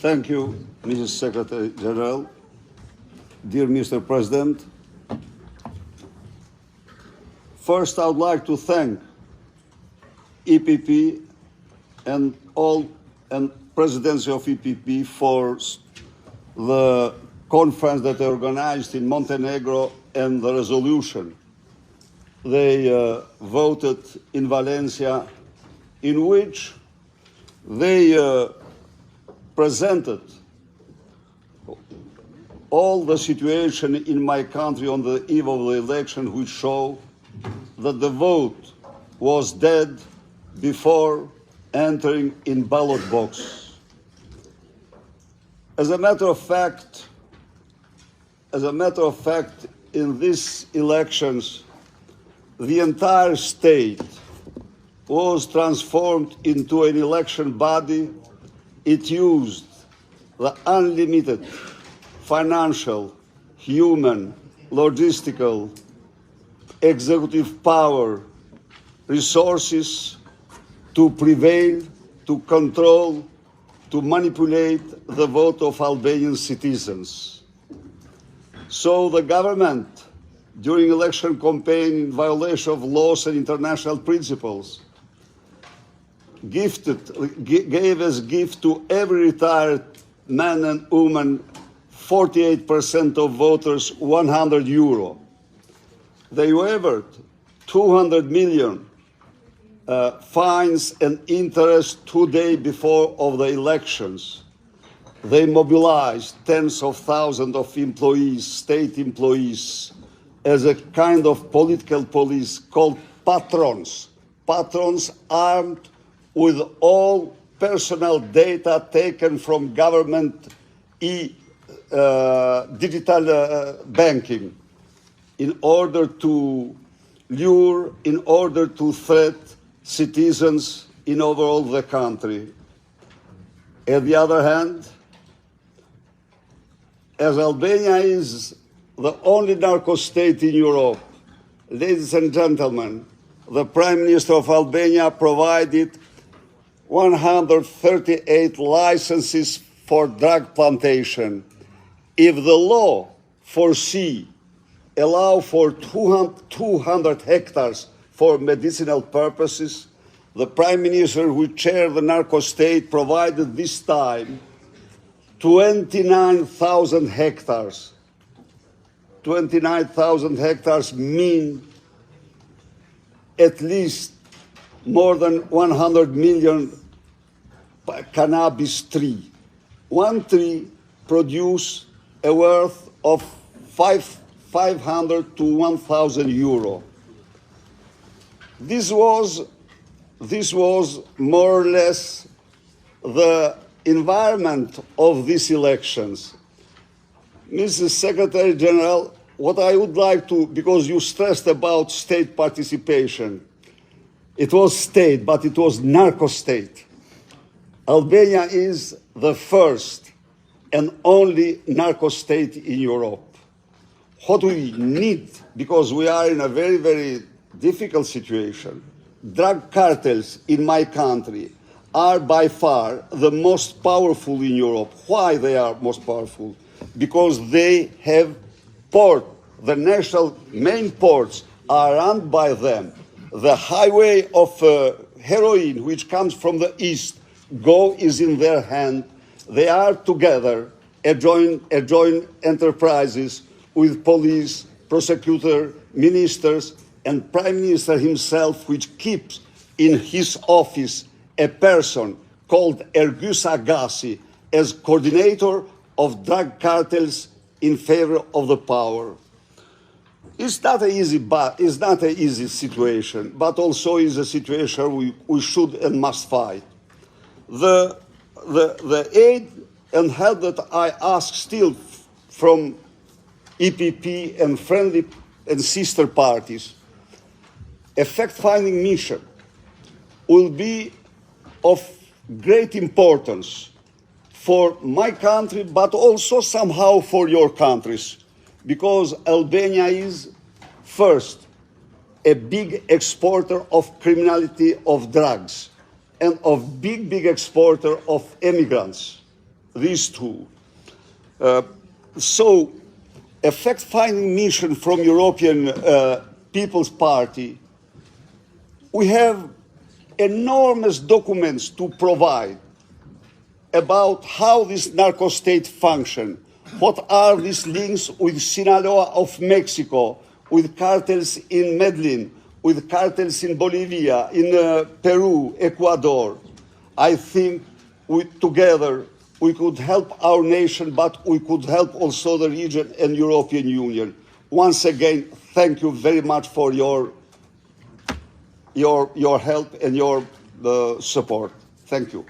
Thank you, Mrs. Secretary General. Dear Mr. President, first I would like to thank EPP and Presidency of EPP for the conference that they organized in Montenegro and the resolution they voted in Valencia, in which they presented all the situation in my country on the eve of the election, which show that the vote was dead before entering in ballot box. As a matter of fact, in these elections, the entire state was transformed into an election body. It used the unlimited financial, human, logistical, executive power, resources to prevail, to control, to manipulate the vote of Albanian citizens. So the government, during election campaign in violation of laws and international principles, gave as gift to every retired man and woman, 48% of voters, €100. They waived 200 million fines and interest 2 days before of the elections. They mobilized tens of thousands of employees, state employees, as a kind of political police called patrons. Patrons armed with all personal data taken from government digital banking in order to lure, in order to threat citizens in overall the country. On the other hand, as Albania is the only narco state in Europe, ladies and gentlemen, the Prime Minister of Albania provided 138 licenses for drug plantation. If the law allow for 200 hectares for medicinal purposes, the Prime Minister who chaired the narco state provided this time 29,000 hectares. 29,000 hectares mean at least more than 100 million cannabis tree. One tree produces a worth of 500 to 1,000 euro. This was more or less the environment of these elections. Mrs. Secretary General, what I would like to, because you stressed about state participation, it was state, but it was narco state. Albania is the first and only narco state in Europe. What we need, because we are in a very, very difficult situation, drug cartels in my country are by far the most powerful in Europe. Why they are most powerful? Because they have port. The national main ports are run by them. The highway of heroin, which comes from the east, is in their hand. They are together, joint enterprises with police, prosecutor, ministers, and Prime Minister himself, which keeps in his office a person called Ergüs Agassi as coordinator of drug cartels in favor of the power. It's not an easy situation, but also is a situation we should and must fight. The aid and help that I ask still from EPP and friendly and sister parties, a fact-finding mission will be of great importance for my country, but also somehow for your countries, because Albania is, first, a big exporter of criminality of drugs and of big exporter of immigrants. these two. So, a fact-finding mission from European People's Party, we have enormous documents to provide about how this narco-state function, what are these links with Sinaloa of Mexico, with cartels in Medellin, with cartels in Bolivia, in Peru, Ecuador. I think together we could help our nation, but we could help also the region and European Union. Once again, thank you very much for your help and your support. Thank you.